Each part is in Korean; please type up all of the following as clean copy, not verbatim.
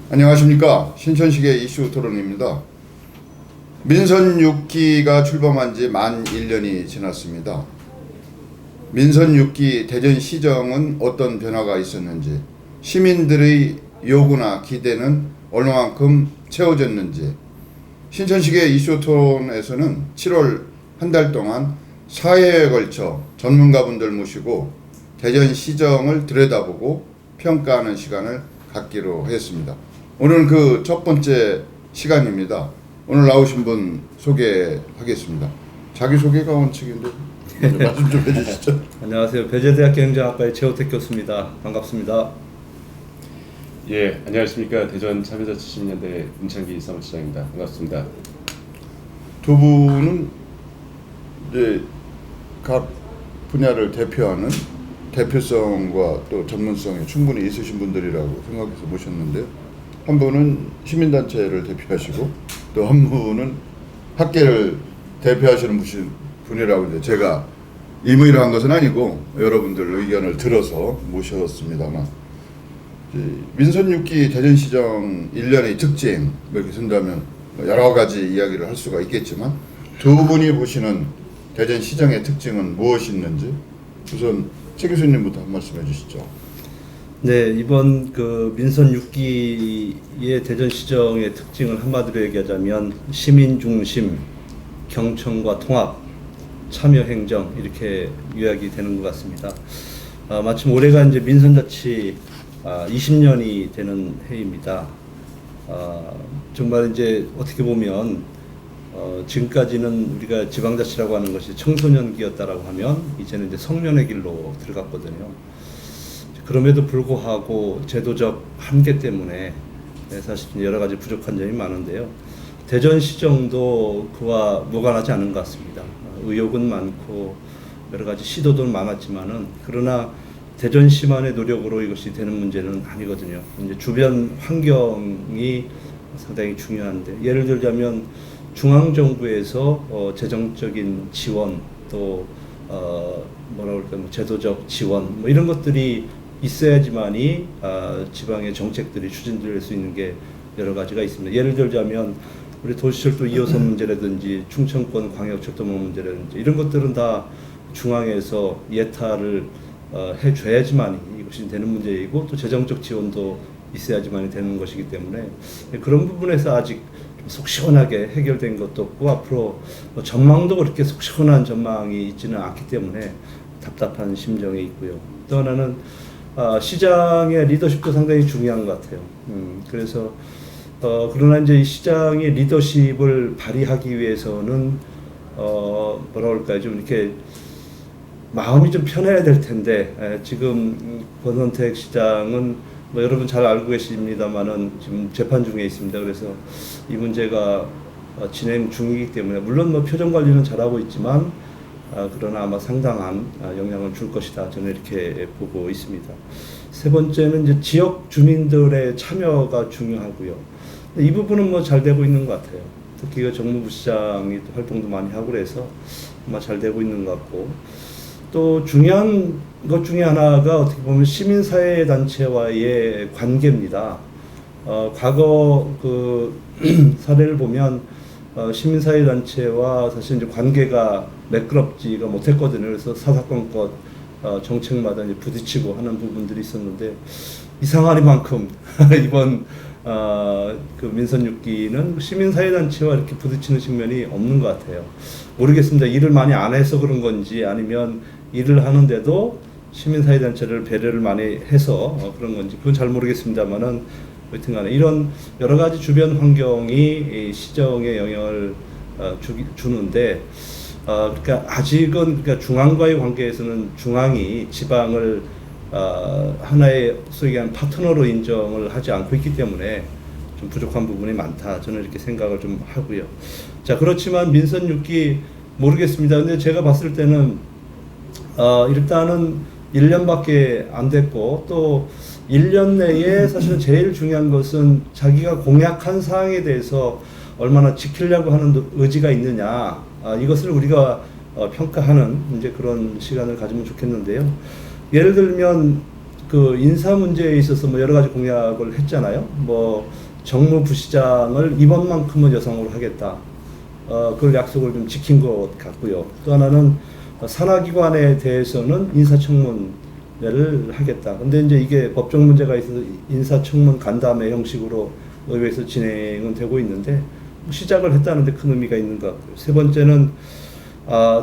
안녕하십니까. 신천식의 이슈 토론입니다. 민선 6기가 출범한 지 만 1년이 지났습니다. 민선 6기 대전시정은 어떤 변화가 있었는지, 시민들의 요구나 기대는 얼마만큼 채워졌는지, 신천식의 이슈 토론에서는 7월 한 달 동안 4회에 걸쳐 전문가분들 모시고 대전시정을 들여다보고 평가하는 시간을 갖기로 했습니다. 오늘은 그 첫 번째 시간입니다. 오늘 나오신 분 소개하겠습니다. 자기소개가 원칙인데 말씀 좀 해주시죠. 안녕하세요. 배재대학교 행정학과의 최호택 교수입니다. 반갑습니다. 예, 안녕하십니까. 대전 참여자치시민연대 문창기 사무처장입니다. 반갑습니다. 두 분은 이제 각 분야를 대표하는 대표성과 또 전문성이 충분히 있으신 분들이라고 생각해서 모셨는데요. 한 분은 시민단체를 대표하시고 또 한 분은 학계를 대표하시는 분이라고 이제 제가 임의로 한 것은 아니고 여러분들 의견을 들어서 모셨습니다만, 민선 6기 대전시정 1년의 특징 이렇게 쓴다면 여러 가지 이야기를 할 수가 있겠지만, 두 분이 보시는 대전시정의 특징은 무엇이 있는지 우선 최 교수님부터 한 말씀 해주시죠. 네, 이번 그 민선 6기의 대전시정의 특징을 한마디로 얘기하자면 시민 중심, 경청과 통합, 참여 행정 이렇게 요약이 되는 것 같습니다. 마침 올해가 이제 민선자치 20년이 되는 해입니다. 정말 이제 어떻게 보면 지금까지는 우리가 지방자치라고 하는 것이 청소년기였다라고 하면 이제는 이제 성년의 길로 들어갔거든요. 그럼에도 불구하고 제도적 한계 때문에 사실 여러 가지 부족한 점이 많은데요. 대전시정도 그와 무관하지 않은 것 같습니다. 의욕은 많고 여러 가지 시도도 많았지만은, 그러나 대전시만의 노력으로 이것이 되는 문제는 아니거든요. 이제 주변 환경이 상당히 중요한데, 예를 들자면 중앙정부에서 재정적인 지원, 또 뭐라 그럴까, 제도적 지원 이런 것들이 있어야지만이 지방의 정책들이 추진될 수 있는 게 여러 가지가 있습니다. 예를 들자면 우리 도시철도 2호선 문제라든지 충청권 광역철도망 문제라든지 이런 것들은 다 중앙에서 예타를 해줘야지만이 이것이 되는 문제이고, 또 재정적 지원도 있어야지만이 되는 것이기 때문에 그런 부분에서 아직 속 시원하게 해결된 것도 없고, 앞으로 전망도 그렇게 속 시원한 전망이 있지는 않기 때문에 답답한 심정에 있고요. 또 하나는 시장의 리더십도 상당히 중요한 것 같아요. 그래서 그러나 이제 이 시장의 리더십을 발휘하기 위해서는 뭐라 그럴까요? 좀 이렇게 마음이 좀 편해야 될 텐데, 지금 권선택 시장은 뭐 여러분 잘 알고 계십니다만은 지금 재판 중에 있습니다. 그래서 이 문제가 진행 중이기 때문에, 물론 뭐 표정 관리는 잘하고 있지만 그러나 아마 상당한 영향을 줄 것이다, 저는 이렇게 보고 있습니다. 세 번째는 이제 지역 주민들의 참여가 중요하고요. 이 부분은 뭐 잘 되고 있는 것 같아요. 특히 정무부 시장이 또 활동도 많이 하고 그래서 아마 잘 되고 있는 것 같고, 또 중요한 것 중에 하나가 어떻게 보면 시민사회 단체와의 관계입니다. 과거 그 사례를 보면 시민사회 단체와 사실 이제 관계가 매끄럽지가 못했거든요. 그래서 사사건건 정책마다 이제 부딪히고 하는 부분들이 있었는데, 이상하리만큼 이번 그 민선 6기는 시민사회 단체와 이렇게 부딪히는 측면이 없는 것 같아요. 모르겠습니다. 일을 많이 안 해서 그런 건지, 아니면 일을 하는데도 시민사회 단체를 배려를 많이 해서 그런 건지, 그건 잘 모르겠습니다만은, 여튼간에 이런 여러 가지 주변 환경이 시정에 영향을 주는데, 그러니까 아직은 그러니까 중앙과의 관계에서는 중앙이 지방을 하나의 소위 얘기하는 파트너로 인정을 하지 않고 있기 때문에 좀 부족한 부분이 많다, 저는 이렇게 생각을 좀 하고요. 자, 그렇지만 민선 6기 모르겠습니다. 근데 제가 봤을 때는 일단은 1년밖에 안 됐고, 또 1년 내에 사실은 제일 중요한 것은 자기가 공약한 사항에 대해서 얼마나 지키려고 하는 의지가 있느냐, 이것을 우리가 평가하는 이제 그런 시간을 가지면 좋겠는데요. 예를 들면 그 인사 문제에 있어서 뭐 여러 가지 공약을 했잖아요. 뭐 정무부시장을 이번만큼은 여성으로 하겠다. 그 약속을 좀 지킨 것 같고요. 또 하나는 산하기관에 대해서는 인사청문회를 하겠다. 근데 이제 이게 법적 문제가 있어서 인사청문 간담회 형식으로 의회에서 진행은 되고 있는데 시작을 했다는데 큰 의미가 있는 것 같고요. 세 번째는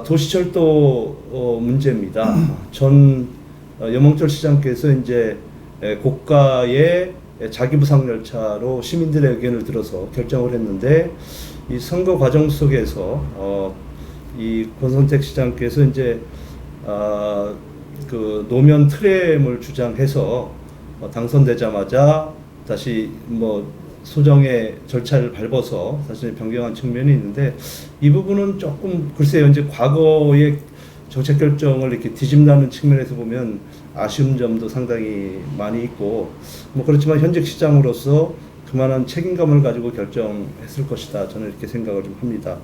도시철도 문제입니다. 전 염홍철 시장께서 이제 고가의 자기부상 열차로 시민들의 의견을 들어서 결정을 했는데 이 선거 과정 속에서 이 권선택 시장께서 이제 그 노면 트램을 주장해서 당선되자마자 다시 뭐 소정의 절차를 밟아서 사실 변경한 측면이 있는데 이 부분은 조금 글쎄요 이제 과거의 정책 결정을 이렇게 뒤집는 측면에서 보면 아쉬운 점도 상당히 많이 있고 뭐 그렇지만 현직 시장으로서 그만한 책임감을 가지고 결정했을 것이다 저는 이렇게 생각을 좀 합니다.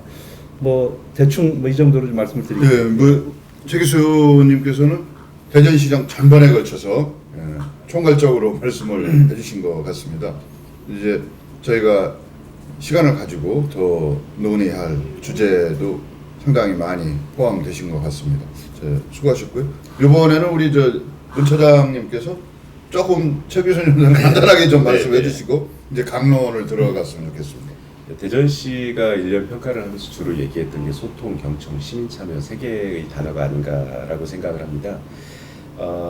뭐 대충 뭐 이 정도로 좀 말씀을 드리겠습니다. 네, 뭐최 교수님께서는 대전시장 전반에 걸쳐서 총괄적으로 말씀을 해주신 것 같습니다. 이제 저희가 시간을 가지고 더 논의할 주제도 상당히 많이 포함되신 것 같습니다. 수고하셨고요. 이번에는 우리 윤 차장님께서 조금 최 교수님은 간단하게 좀 말씀해 주시고 이제 강론을 들어갔으면 좋겠습니다. 대전시가 1년 평가를 하면서 주로 얘기했던 게 소통, 경청, 시민참여 세 개의 단어가 아닌가라고 생각을 합니다.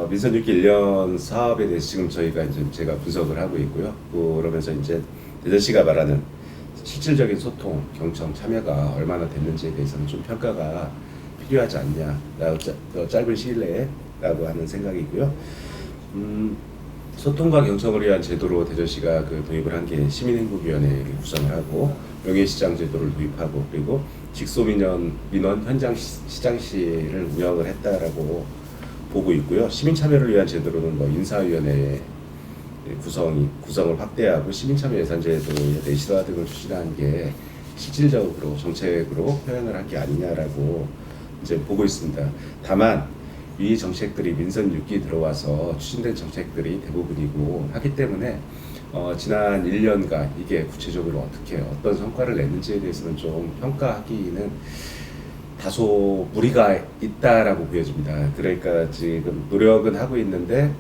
민선 6기 1년 사업에 대해서 지금 저희가 이제 제가 분석을 하고 있고요. 그러면서 이제 대전시가 말하는 실질적인 소통, 경청, 참여가 얼마나 됐는지에 대해서는 좀 평가가 필요하지 않냐라고 짧은 시일 내에라고 하는 생각이고요. 소통과 경청을 위한 제도로 대전시가 도입을 한 게 시민행복위원회를 구성을 하고 명예시장 제도를 도입하고 그리고 직소민원 현장 시장실을 운영을 했다라고 보고 있고요. 시민참여를 위한 제도로는 뭐 인사위원회 구성을 확대하고 시민참여 예산제도의 내실화 등을 추진한 게 실질적으로 정책으로 표현을 한 게 아니냐라고 이제 보고 있습니다. 다만 이 정책들이 민선 6기 들어와서 추진된 정책들이 대부분이고 하기 때문에 지난 1년간 이게 구체적으로 어떤 성과를 냈는지에 대해서는 좀 평가하기는 다소 무리가 있다라고 보여집니다. 그러니까 지금 노력은 하고 있는데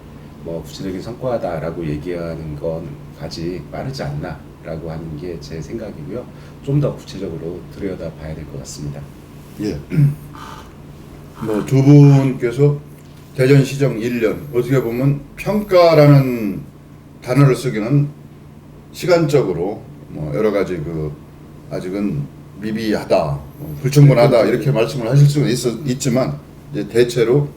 뭐 구체적인 성과다라고 얘기하는 건 아직 빠르지 않나라고 하는 게 제 생각이고요. 좀 더 구체적으로 들여다봐야 될 것 같습니다. 예. 뭐 두 분께서 대전시정 1년 어떻게 보면 평가라는 단어를 쓰기는 시간적으로 뭐 여러 가지 아직은 미비하다, 불충분하다 이렇게 말씀을 하실 수는 있지만 이제 대체로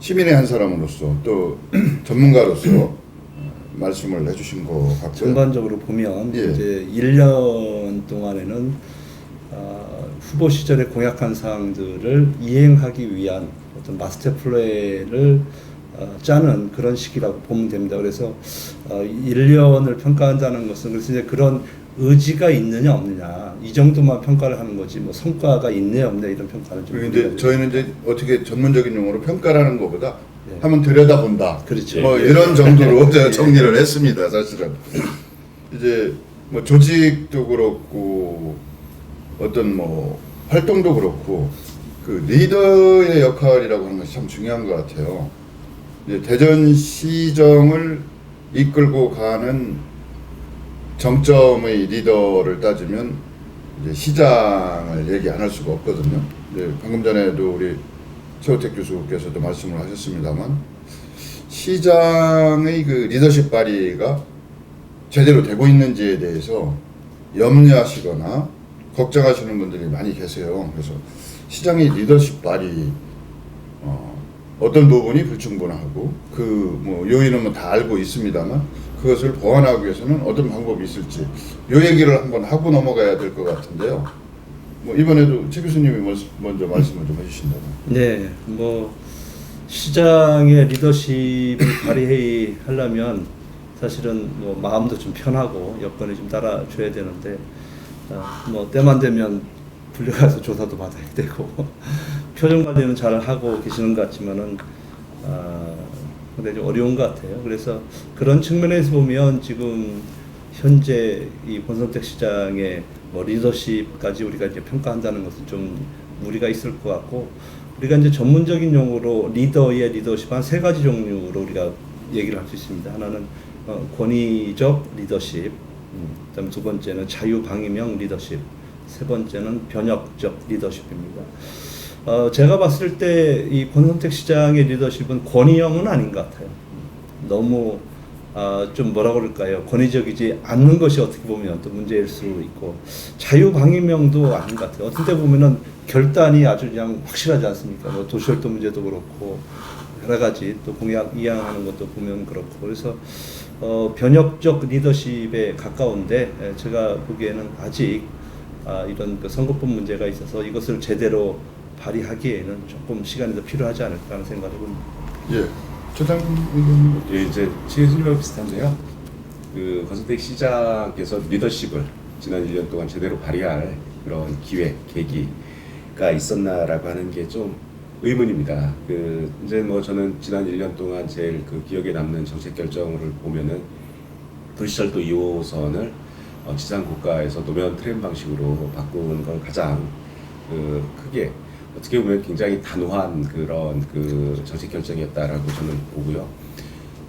시민의 한 사람으로서 또 전문가로서 말씀을 해주신 것 같고요. 전반적으로 보면 예. 이제 1년 동안에는 후보 시절에 공약한 사항들을 이행하기 위한 어떤 마스터 플랜을 짜는 그런 시기라고 보면 됩니다. 그래서 1년을 평가한다는 것은 그래서 이제 그런 의지가 있느냐 없느냐 이 정도만 평가를 하는 거지 뭐 성과가 있네 없네 이런 평가는 좀. 그런데 저희는 이제 어떻게 전문적인 용어로 평가라는 것보다 예. 한번 들여다본다. 그렇죠. 뭐 이런 정도로 제가 정리를 했습니다. 사실은 이제 뭐 조직도 그렇고 어떤 뭐 활동도 그렇고 그 리더의 역할이라고 하는 것이 참 중요한 것 같아요. 이제 대전시정을 이끌고 가는 정점의 리더를 따지면 이제 시장을 얘기 안 할 수가 없거든요. 이제 방금 전에도 우리 최호택 교수께서도 말씀을 하셨습니다만 시장의 그 리더십 발휘가 제대로 되고 있는지에 대해서 염려하시거나 걱정하시는 분들이 많이 계세요. 그래서 시장의 리더십 발휘 어떤 부분이 불충분하고 그 뭐 요인은 뭐 다 알고 있습니다만 그것을 보완하기 위해서는 어떤 방법이 있을지 요 얘기를 한번 하고 넘어가야 될 것 같은데요. 뭐 이번에도 최 교수님이 먼저 말씀을 좀 해주신다면. 네, 뭐 시장의 리더십을 발휘하려면 사실은 뭐 마음도 좀 편하고 여건이 좀 따라줘야 되는데 뭐 때만 되면 불려가서 조사도 받아야 되고 표정 관리는 잘 하고 계시는 것 같지만은 상당히 좀 어려운 것 같아요. 그래서 그런 측면에서 보면 지금 현재 이 권선택 시장의 뭐 리더십까지 우리가 이제 평가한다는 것은 좀 무리가 있을 것 같고, 우리가 이제 전문적인 용어로 리더의 리더십 한 세 가지 종류로 우리가 얘기를 할 수 있습니다. 하나는 권위적 리더십, 그다음에 두 번째는 자유방위형 리더십, 세 번째는 변혁적 리더십입니다. 제가 봤을 때 이 권선택 시장의 리더십은 권위형은 아닌 것 같아요. 너무 좀 뭐라 그럴까요? 권위적이지 않는 것이 어떻게 보면 또 문제일 수 있고, 자유방위형도 아닌 것 같아요. 어떤 때 보면은 결단이 아주 그냥 확실하지 않습니까? 뭐 도시활동 문제도 그렇고 여러 가지 또 공약 이양하는 것도 보면 그렇고, 그래서 변혁적 리더십에 가까운데, 제가 보기에는 아직 이런 그 선거법 문제가 있어서 이것을 제대로 발휘하기에는 조금 시간이 더 필요하지 않을까 하는 생각을 합니다. 예, 최장 의원님. 예, 이제 최순위와 비슷한데요. 그 권선택 시장께서 리더십을 지난 1년 동안 제대로 발휘할 그런 기회, 계기가 있었나라고 하는 게 좀 의문입니다. 그 이제 뭐 저는 지난 1년 동안 제일 그 기억에 남는 정책 결정을 보면은 도시철도 2호선을 지상 고가에서 노면 트램 방식으로 바꾸는 걸 가장 그 크게, 어떻게 보면 굉장히 단호한 그런 그 정책 결정이었다라고 저는 보고요.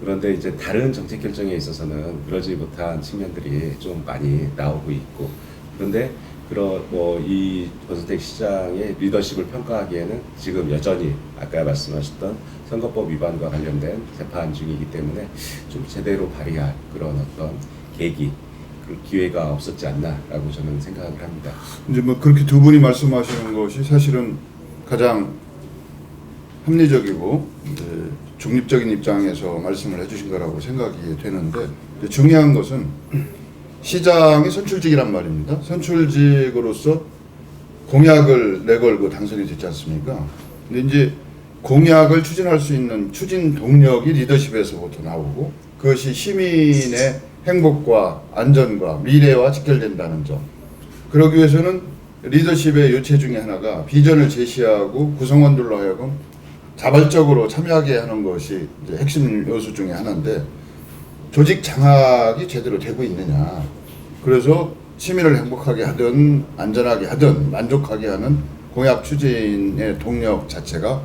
그런데 이제 다른 정책 결정에 있어서는 그러지 못한 측면들이 좀 많이 나오고 있고, 그런데 그런 뭐 이 권선택 시장의 리더십을 평가하기에는 지금 여전히 아까 말씀하셨던 선거법 위반과 관련된 재판 중이기 때문에 좀 제대로 발휘할 그런 어떤 계기, 그 기회가 없었지 않나라고 저는 생각을 합니다. 이제 뭐 그렇게 두 분이 말씀하시는 것이 사실은 가장 합리적이고 이제 중립적인 입장에서 말씀을 해주신 거라고 생각이 되는데, 중요한 것은 시장이 선출직이란 말입니다. 선출직으로서 공약을 내걸고 당선이 됐지 않습니까? 근데 이제 공약을 추진할 수 있는 추진 동력이 리더십에서부터 나오고, 그것이 시민의 행복과 안전과 미래와 직결된다는 점. 그러기 위해서는 리더십의 요체 중에 하나가 비전을 제시하고 구성원들로 하여금 자발적으로 참여하게 하는 것이 이제 핵심 요소 중에 하나인데, 조직 장악이 제대로 되고 있느냐. 그래서 시민을 행복하게 하든 안전하게 하든 만족하게 하는 공약 추진의 동력 자체가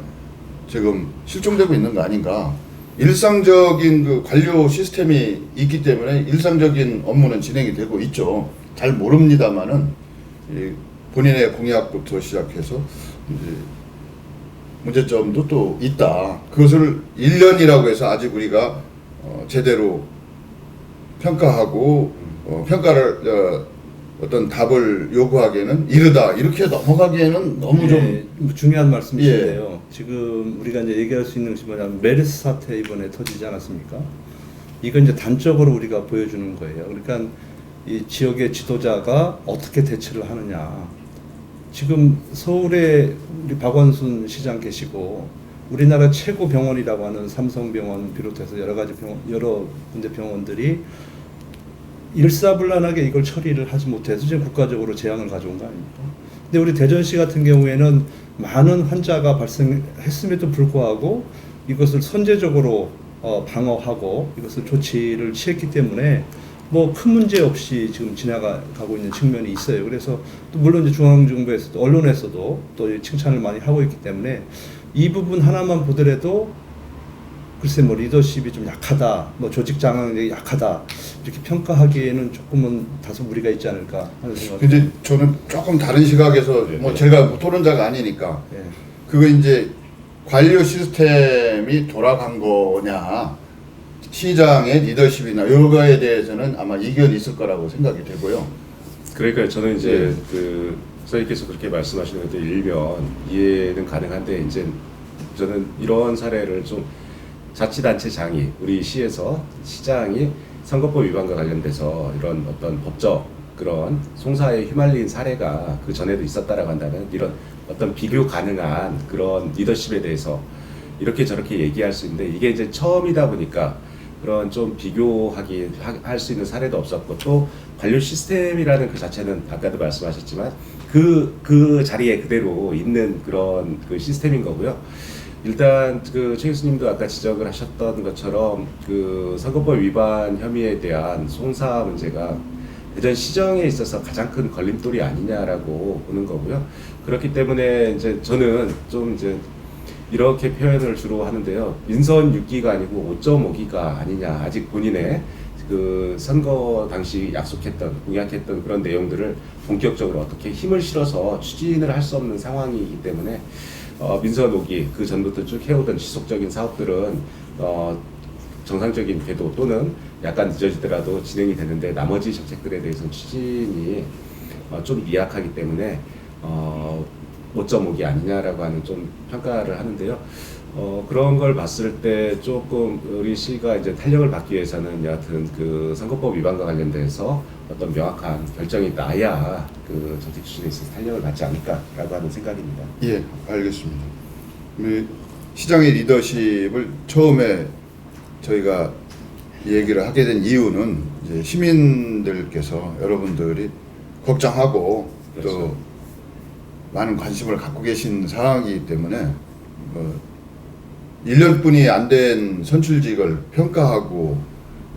지금 실종되고 있는 거 아닌가. 일상적인 그 관료 시스템이 있기 때문에 일상적인 업무는 진행이 되고 있죠. 잘 모릅니다만은 본인의 공약부터 시작해서 이제 문제점도 또 있다. 그것을 1년이라고 해서 아직 우리가 제대로 평가하고 평가를 어떤 답을 요구하기에는 이르다, 이렇게 넘어가기에는 너무 좀 중요한 말씀이신데요. 지금 우리가 이제 얘기할 수 있는 것이 뭐냐면 메르스 사태 이번에 터지지 않았습니까? 이건 이제 단적으로 우리가 보여주는 거예요. 그러니까 이 지역의 지도자가 어떻게 대처를 하느냐. 지금 서울에 우리 박원순 시장 계시고, 우리나라 최고 병원이라고 하는 삼성병원 비롯해서 여러 가지 병원, 여러 군데 병원들이 일사불란하게 이걸 처리를 하지 못해서 지금 국가적으로 재앙을 가져온 거 아닙니까? 근데 우리 대전시 같은 경우에는 많은 환자가 발생했음에도 불구하고 이것을 선제적으로 방어하고 이것을 조치를 취했기 때문에 뭐 큰 문제 없이 지금 지나가고 있는 측면이 있어요. 그래서 또 물론 이제 중앙정부에서도 언론에서도 또 칭찬을 많이 하고 있기 때문에 이 부분 하나만 보더라도 글쎄 뭐 리더십이 좀 약하다, 뭐 조직 장악력이 약하다, 이렇게 평가하기에는 조금은 다소 무리가 있지 않을까 하는 생각이. 근데 저는 조금 다른 시각에서 뭐 제가 토론자가 아니니까 그거 이제 관료 시스템이 돌아간 거냐, 시장의 리더십이나 이런 거에 대해서는 아마 이견이 있을 거라고 생각이 되고요. 그러니까 저는 이제 그 선생님께서 그렇게 말씀하시는 것도 일면 이해는 가능한데, 이제 저는 이런 사례를 좀 자치단체장이 우리 시에서 시장이 선거법 위반과 관련돼서 이런 어떤 법적 그런 송사에 휘말린 사례가 그 전에도 있었다라고 한다면, 이런 어떤 비교 가능한 그런 리더십에 대해서 이렇게 저렇게 얘기할 수 있는데, 이게 이제 처음이다 보니까 그런 좀 비교하기 할 수 있는 사례도 없었고, 또 관료 시스템이라는 그 자체는 아까도 말씀하셨지만 그 자리에 그대로 있는 그런 그 시스템인 거고요. 일단 그 최 교수님도 아까 지적을 하셨던 것처럼 그 선거법 위반 혐의에 대한 송사 문제가 대전 시정에 있어서 가장 큰 걸림돌이 아니냐라고 보는 거고요. 그렇기 때문에 이제 저는 좀 이제 이렇게 표현을 주로 하는데요. 민선 6기가 아니고 5.5기가 아니냐. 아직 본인의 그 선거 당시 약속했던, 공약했던 그런 내용들을 본격적으로 어떻게 힘을 실어서 추진을 할 수 없는 상황이기 때문에 민선 5기 그 전부터 쭉 해오던 지속적인 사업들은 정상적인 궤도 또는 약간 늦어지더라도 진행이 되는데 나머지 정책들에 대해서는 추진이 좀 미약하기 때문에 5.5기 아니냐라고 하는 좀 평가를 하는데요. 그런 걸 봤을 때 조금 우리 시가 이제 탄력을 받기 위해서는 여하튼 그 선거법 위반과 관련돼서 어떤 명확한 결정이 나야 그 정책 추진에 있어서 탄력을 받지 않을까라고 하는 생각입니다. 예, 알겠습니다. 시장의 리더십을 처음에 저희가 얘기를 하게 된 이유는 이제 시민들께서 여러분들이 걱정하고 그렇죠. 또 많은 관심을 갖고 계신 상황이기 때문에 1년뿐이 안 된 선출직을 평가하고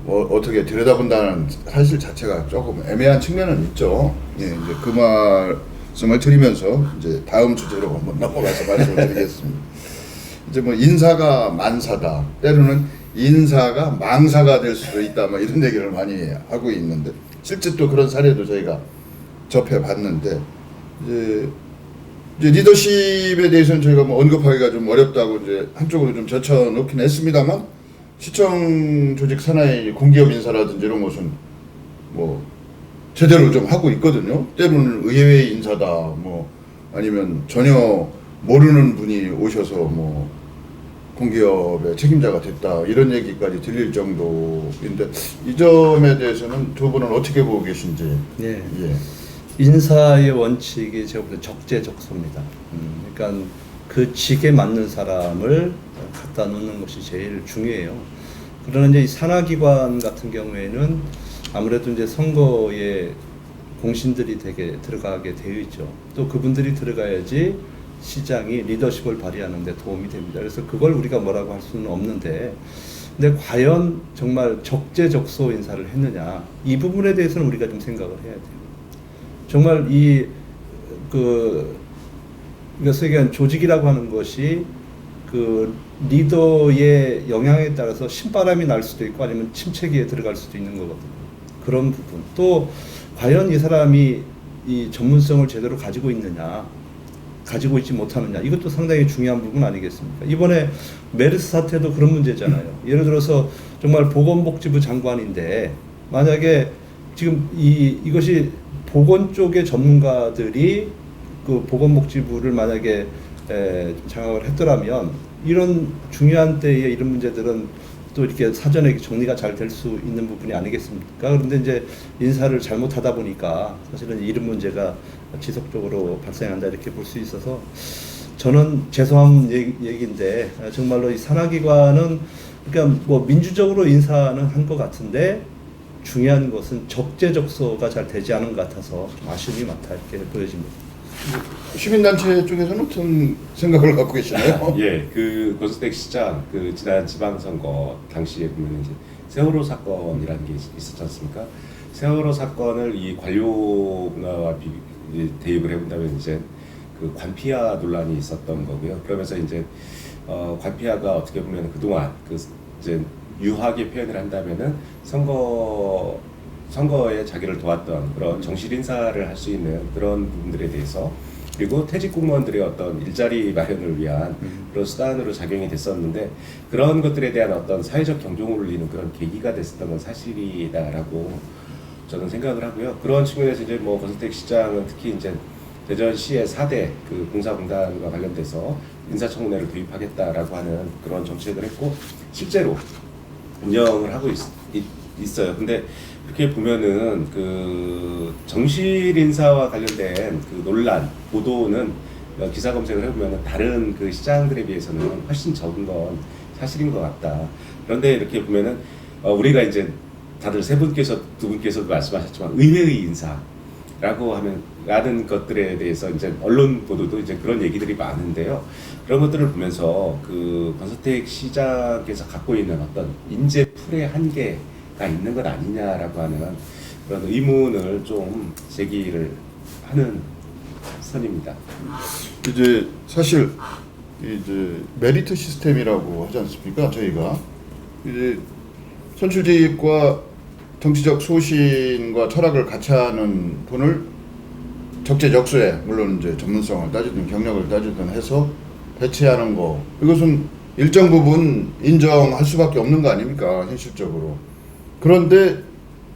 어떻게 들여다본다는 사실 자체가 조금 애매한 측면은 있죠. 예, 이제 그 말씀을 드리면서 이제 다음 주제로 한번 넘어가서 말씀을 드리겠습니다. 이제 뭐 인사가 만사다, 때로는 인사가 망사가 될 수도 있다, 뭐 이런 얘기를 많이 하고 있는데 실제 또 그런 사례도 저희가 접해봤는데 이제 리더십에 대해서는 저희가 뭐 언급하기가 좀 어렵다고 이제 한쪽으로 좀 젖혀놓긴 했습니다만 시청 조직 산하의 공기업 인사라든지 이런 것은 뭐 제대로 좀 하고 있거든요. 때로는 의외의 인사다, 뭐 아니면 전혀 모르는 분이 오셔서 뭐 공기업의 책임자가 됐다 이런 얘기까지 들릴 정도인데 이 점에 대해서는 두 분은 어떻게 보고 계신지. 예. 예. 인사의 원칙이 제가 볼 때 적재적소입니다. 그러니까 그 직에 맞는 사람을 갖다 놓는 것이 제일 중요해요. 그러나 이제 이 산하기관 같은 경우에는 아무래도 이제 선거에 공신들이 되게 들어가게 되어 있죠. 또 그분들이 들어가야지 시장이 리더십을 발휘하는 데 도움이 됩니다. 그래서 그걸 우리가 뭐라고 할 수는 없는데 근데 과연 정말 적재적소 인사를 했느냐 이 부분에 대해서는 우리가 좀 생각을 해야 돼요. 정말 그래서 얘기한 조직이라고 하는 것이 그 리더의 영향에 따라서 신바람이 날 수도 있고 아니면 침체기에 들어갈 수도 있는 거거든요. 그런 부분. 또 과연 이 사람이 이 전문성을 제대로 가지고 있느냐, 가지고 있지 못하느냐, 이것도 상당히 중요한 부분 아니겠습니까? 이번에 메르스 사태도 그런 문제잖아요. 예를 들어서 정말 보건복지부 장관인데 만약에 지금 이것이 보건 쪽의 전문가들이 그 보건복지부를 만약에 장악을 했더라면 이런 중요한 때에 이런 문제들은 또 이렇게 사전에 정리가 잘 될 수 있는 부분이 아니겠습니까? 그런데 이제 인사를 잘못하다 보니까 사실은 이런 문제가 지속적으로 발생한다 이렇게 볼 수 있어서 저는 죄송한 얘기인데 정말로 이 산하기관은 그러니까 뭐 민주적으로 인사는 한 것 같은데 중요한 것은 적재적소가 잘 되지 않은 것 같아서 좀 아쉬움이 많다 이렇게 보여집니다. 시민단체 쪽에서는 어떤 생각을 갖고 계시나요? 예, 그 권수택 시장 그 지난 지방선거 당시에 보면 이제 세월호 사건이라는 게 있었지 않습니까? 세월호 사건을 이 관료 문화와 대입을 해본다면 이제 그 관피아 논란이 있었던 거고요. 그러면서 이제 관피아가 어떻게 보면 그동안 그 이제 유하게 표현을 한다면은 선거에 자기를 도왔던 그런 정실 인사를 할 수 있는 그런 부분들에 대해서 그리고 퇴직 공무원들의 어떤 일자리 마련을 위한 그런 수단으로 작용이 됐었는데 그런 것들에 대한 어떤 사회적 경종을 울리는 그런 계기가 됐었던 건 사실이다라고 저는 생각을 하고요. 그런 측면에서 이제 뭐 권수택 시장은 특히 이제 대전시의 4대 그 공사공단과 관련돼서 인사청문회를 도입하겠다라고 하는 그런 정책을 했고 실제로 운영을 하고 있어요. 근데 이렇게 보면은 그 정실 인사와 관련된 그 논란 보도는 기사 검색을 해보면은 다른 그 시장들에 비해서는 훨씬 적은 건 사실인 것 같다. 그런데 이렇게 보면은 우리가 이제 다들 세 분께서 두 분께서도 말씀하셨지만 의회의 인사 라고 하면 라는 것들에 대해서 이제 언론 보도도 이제 그런 얘기들이 많은데요. 그런 것들을 보면서 그 권선택 시장께서 갖고 있는 어떤 인재 풀의 한계가 있는 것 아니냐라고 하는 그런 의문을 좀 제기를 하는 선입니다. 이제 사실 이제 메리트 시스템이라고 하지 않습니까? 저희가 이제 선출직과 정치적 소신과 철학을 같이 하는 분을 적재적소에 물론 이제 전문성을 따지든 경력을 따지든 해서 배치하는 거, 이것은 일정 부분 인정할 수밖에 없는 거 아닙니까? 현실적으로. 그런데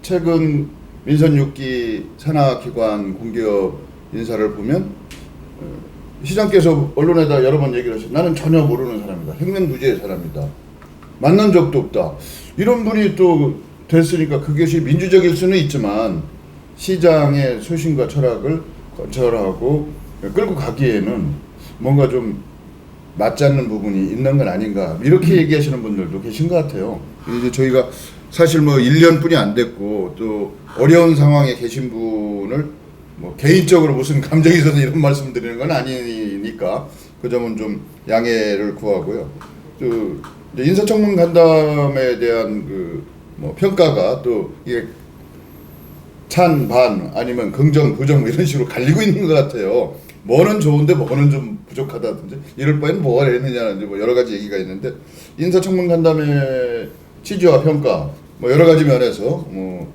최근 민선 6기 산하기관 공기업 인사를 보면 시장께서 언론에다 여러 번 얘기를 하셨어요. 나는 전혀 모르는 사람이다. 횡령부재의 사람이다. 만난 적도 없다. 이런 분이 또 됐으니까 그것이 민주적일 수는 있지만 시장의 소신과 철학을 관철하고 끌고 가기에는 뭔가 좀 맞지 않는 부분이 있는 건 아닌가, 이렇게 얘기하시는 분들도 계신 것 같아요. 이제 저희가 사실 뭐 1년뿐이 안 됐고 또 어려운 상황에 계신 분을 뭐 개인적으로 무슨 감정이 있어서 이런 말씀 드리는 건 아니니까 그 점은 좀 양해를 구하고요. 또 이제 인사청문 간담회에 대한 그 뭐 평가가 또 이게 찬, 반 아니면 긍정, 부정 이런 식으로 갈리고 있는 것 같아요. 뭐는 좋은데 뭐는 좀 부족하다든지 이럴 바에는 뭐가 했느냐는 뭐 여러 가지 얘기가 있는데, 인사청문 간담회 취지와 평가 뭐 여러 가지 면에서 뭐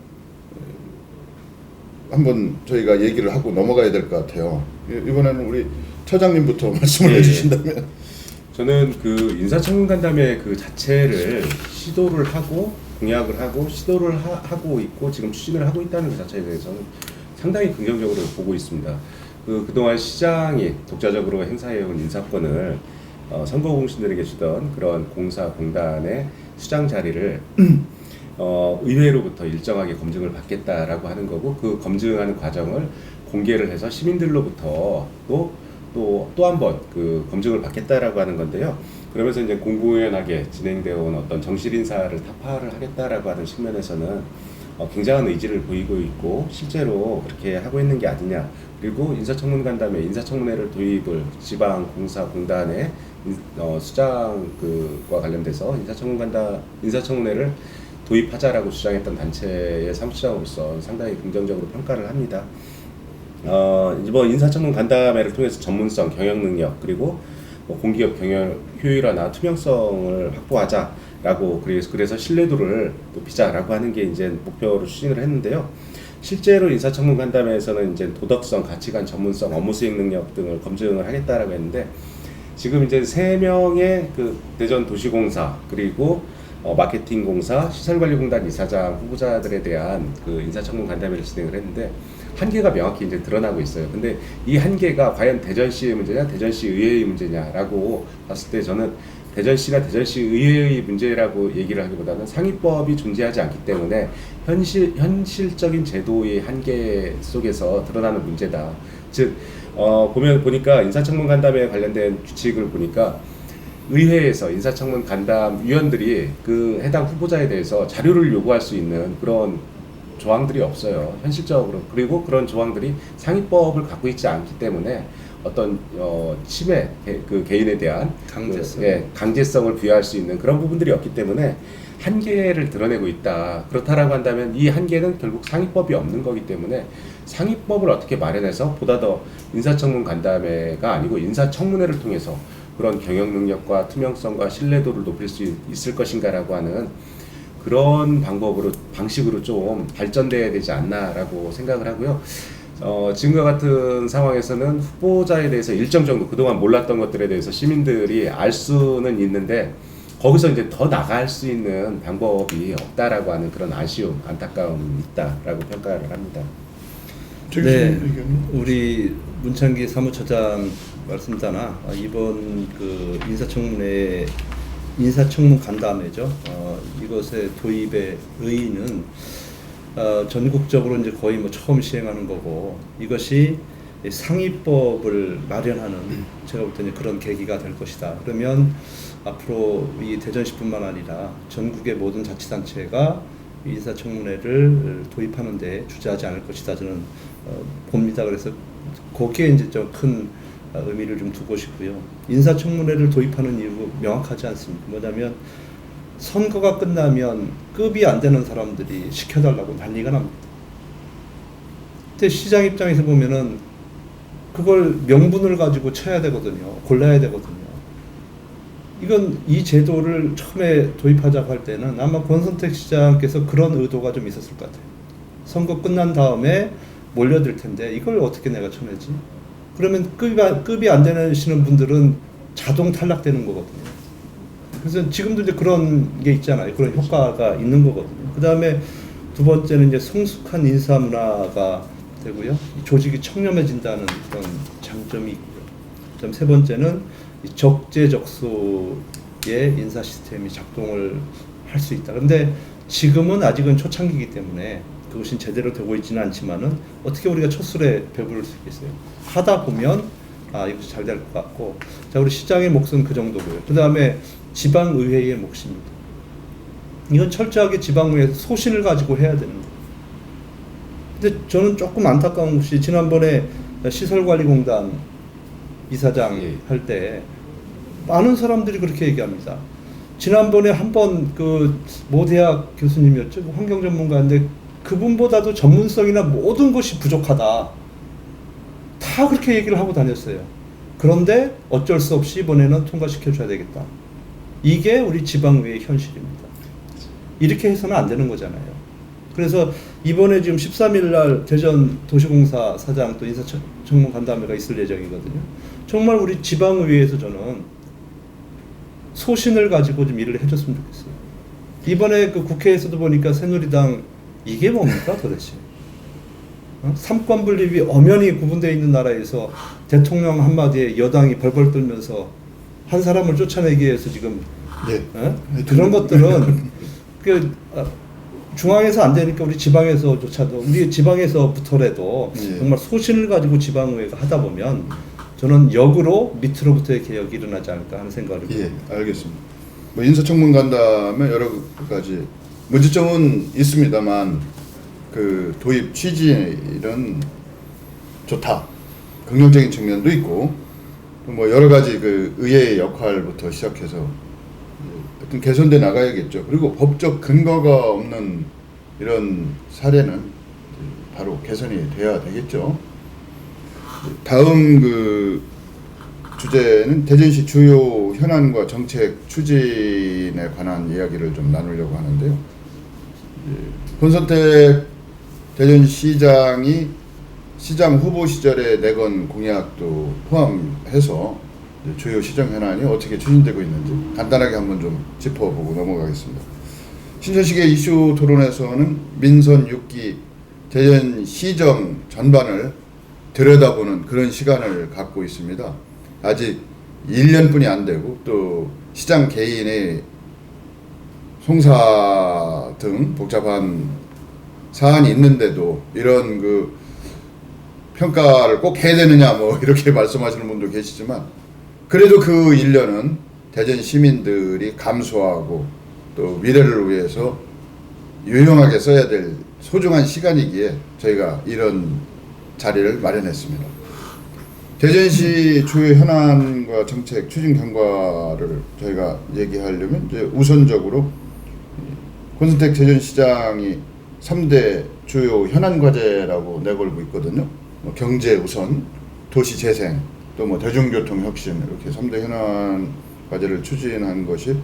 한번 저희가 얘기를 하고 넘어가야 될 것 같아요. 이번에는 우리 처장님부터 말씀을 해주신다면. 저는 그 인사청문 간담회 그 자체를 시도를 하고 공약을 하고 시도를 하고 있고 지금 추진을 하고 있다는 그 자체에 대해서는 상당히 긍정적으로 보고 있습니다. 그동안 시장이 독자적으로 행사해온 인사권을 선거 공신들에게 주던 그런 공사 공단의 수장 자리를 의회로부터 일정하게 검증을 받겠다라고 하는 거고, 그 검증하는 과정을 공개를 해서 시민들로부터 또 한 번 그 검증을 받겠다라고 하는 건데요. 그러면서 이제 공공연하게 진행되어 온 어떤 정실 인사를 타파를 하겠다라고 하는 측면에서는 굉장한 의지를 보이고 있고 실제로 그렇게 하고 있는 게 아니냐. 그리고 인사청문 간담회, 인사청문회를 도입을 지방 공사 공단의 수장 그과 관련돼서 인사청문회를 도입하자라고 주장했던 단체의 사무처장으로서 상당히 긍정적으로 평가를 합니다. 이번 인사청문 간담회를 통해서 전문성, 경영 능력, 그리고 공기업 경영 효율화나 투명성을 확보하자라고, 그래서 신뢰도를 높이자라고 하는 게 이제 목표로 추진을 했는데요. 실제로 인사청문 간담회에서는 이제 도덕성, 가치관, 전문성, 업무 수행 능력 등을 검증을 하겠다라고 했는데, 지금 이제 3명의 그 대전도시공사 그리고 마케팅공사, 시설관리공단 이사장 후보자들에 대한 그 인사청문 간담회를 진행을 했는데 한계가 명확히 이제 드러나고 있어요. 근데 이 한계가 과연 대전시의 문제냐, 대전시 의회의 문제냐라고 봤을 때 저는 대전시나 대전시 의회의 문제라고 얘기를 하기보다는 상위법이 존재하지 않기 때문에 현실적인 제도의 한계 속에서 드러나는 문제다. 즉 보니까 인사청문 간담회에 관련된 규칙을 보니까 의회에서 인사청문 간담 위원들이 그 해당 후보자에 대해서 자료를 요구할 수 있는 그런 조항들이 없어요, 현실적으로. 그리고 그런 조항들이 상위법을 갖고 있지 않기 때문에 어떤 침해, 그 개인에 대한 강제성을 부여할 수 있는 그런 부분들이 없기 때문에 한계를 드러내고 있다. 그렇다라고 한다면 이 한계는 결국 상위법이 없는 거기 때문에 상위법을 어떻게 마련해서 보다 더 인사청문 간담회가 아니고 인사청문회를 통해서 그런 경영 능력과 투명성과 신뢰도를 높일 수 있을 것인가라고 하는 그런 방식으로 좀 발전돼야 되지 않나라고 생각을 하고요. 지금과 같은 상황에서는 후보자에 대해서 일정 정도 그동안 몰랐던 것들에 대해서 시민들이 알 수는 있는데 거기서 이제 더 나갈 수 있는 방법이 없다라고 하는 그런 아쉬움, 안타까움이 있다라고 평가를 합니다. 네, 우리 문창기 사무처장 말씀잖아. 이번 그 인사청문 간담회죠. 이것의 도입의 의의는 전국적으로 이제 거의 뭐 처음 시행하는 거고, 이것이 상위법을 마련하는 제가 볼 때는 그런 계기가 될 것이다. 그러면 앞으로 이 대전시뿐만 아니라 전국의 모든 자치단체가 인사청문회를 도입하는 데 주저하지 않을 것이다 저는 봅니다. 그래서 거기에 이제 좀 큰 의미를 좀 두고 싶고요. 인사청문회를 도입하는 이유 명확하지 않습니다. 뭐냐면 선거가 끝나면 급이 안 되는 사람들이 시켜달라고 난리가 납니다. 근데 시장 입장에서 보면은 그걸 명분을 가지고 쳐야 되거든요. 골라야 되거든요. 이건 이 제도를 처음에 도입하자고 할 때는 아마 권선택 시장께서 그런 의도가 좀 있었을 것 같아요. 선거 끝난 다음에 몰려들 텐데 이걸 어떻게 내가 쳐내지? 그러면 급이 안 되시는 분들은 자동 탈락되는 거거든요. 그래서 지금도 이제 그런 게 있잖아요. 그런 효과가 있는 거거든요. 그 다음에 두 번째는 이제 성숙한 인사 문화가 되고요. 조직이 청렴해진다는 그런 장점이 있고요. 그다음 세 번째는 적재적소의 인사 시스템이 작동을 할 수 있다. 근데 지금은 아직은 초창기이기 때문에 그것이 제대로 되고 있지는 않지만은 어떻게 우리가 첫 술에 배부를 수 있겠어요? 하다 보면 이것이 잘 될 것 같고, 자 우리 시장의 몫은 그 정도고요. 그 다음에 지방의회의 몫입니다. 이건 철저하게 지방의회에서 소신을 가지고 해야 되는 거예요. 근데 저는 조금 안타까운 것이 지난번에 시설관리공단 이사장 할 때 많은 사람들이 그렇게 얘기합니다. 지난번에 한번 그 모 대학 교수님이었죠, 환경 전문가인데 그분보다도 전문성이나 모든 것이 부족하다. 다 그렇게 얘기를 하고 다녔어요. 그런데 어쩔 수 없이 이번에는 통과시켜줘야 되겠다. 이게 우리 지방의회의 현실입니다. 이렇게 해서는 안 되는 거잖아요. 그래서 이번에 지금 13일 날 대전 도시공사 사장 또 인사청문 간담회가 있을 예정이거든요. 정말 우리 지방의회에서 저는 소신을 가지고 좀 일을 해줬으면 좋겠어요. 이번에 그 국회에서도 보니까 새누리당 이게 뭡니까 도대체? 삼권 분립이 엄연히 구분되어 있는 나라에서 대통령 한마디에 여당이 벌벌 떨면서 한 사람을 쫓아내기 위해서 지금 그런 것들은 중앙에서 안 되니까 우리 지방에서조차도 우리 지방에서부터라도 정말 소신을 가지고 지방의회가 하다 보면 저는 역으로 밑으로부터의 개혁이 일어나지 않을까 하는 생각을 예, 알겠습니다. 뭐 인사청문 간다면 여러 가지 문제점은 있습니다만 그 도입 취지는 좋다. 긍정적인 측면도 있고 또 뭐 여러 가지 그 의회의 역할부터 시작해서 어떤 개선돼 나가야겠죠. 그리고 법적 근거가 없는 이런 사례는 바로 개선이 돼야 되겠죠. 다음 그 주제는 대전시 주요 현안과 정책 추진에 관한 이야기를 좀 나누려고 하는데요. 권선택 대전시장이 시장 후보 시절에 내건 공약도 포함해서 주요 시정 현안이 어떻게 추진되고 있는지 간단하게 한번 좀 짚어보고 넘어가겠습니다. 신천식의 이슈 토론에서는 민선 6기 대전시정 전반을 들여다보는 그런 시간을 갖고 있습니다. 아직 1년뿐이 안 되고 또 시장 개인의 송사 등 복잡한 사안이 있는데도 이런 그 평가를 꼭 해야 되느냐 뭐 이렇게 말씀하시는 분도 계시지만 그래도 그 1년은 대전 시민들이 감수하고 또 미래를 위해서 유용하게 써야 될 소중한 시간이기에 저희가 이런 자리를 마련했습니다. 대전시 주요 현안과 정책 추진 경과를 저희가 얘기하려면 이제 우선적으로 권선택 대전시장이 3대 주요 현안 과제라고 내걸고 있거든요. 뭐 경제 우선, 도시 재생, 또 뭐 대중교통 혁신 이렇게 3대 현안 과제를 추진한 것이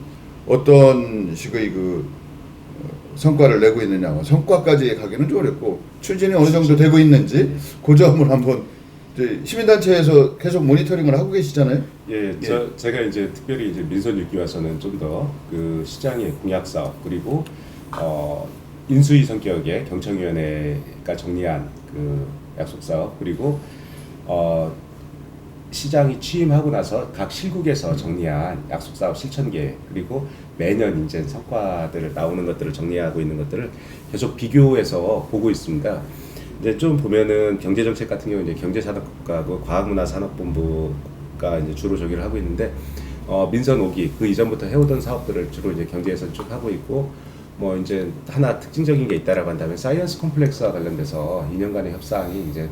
어떤 식의 그 성과를 내고 있느냐, 성과까지 가기는 좀 어렵고 추진이 어느 정도 되고 있는지 그 점을 한번 시민단체에서 계속 모니터링을 하고 계시잖아요. 예, 제가 이제 특별히 이제 민선 6기 와서는 좀 더 그 시장의 공약 사업 그리고 인수위 성격의 경청위원회가 정리한 그 약속 사업 그리고 시장이 취임하고 나서 각 실국에서 정리한 약속 사업 실천계 그리고 매년 이제 성과들을 나오는 것들을 정리하고 있는 것들을 계속 비교해서 보고 있습니다. 이제 좀 보면은 경제정책 같은 경우 이제 경제산업국가고 과학문화산업본부가 이제 주로 저기를 하고 있는데 민선 5기 그 이전부터 해오던 사업들을 주로 이제 경제에서 쭉 하고 있고 뭐 이제 하나 특징적인 게 있다라고 한다면 사이언스 컴플렉스와 관련돼서 2년간의 협상이 이제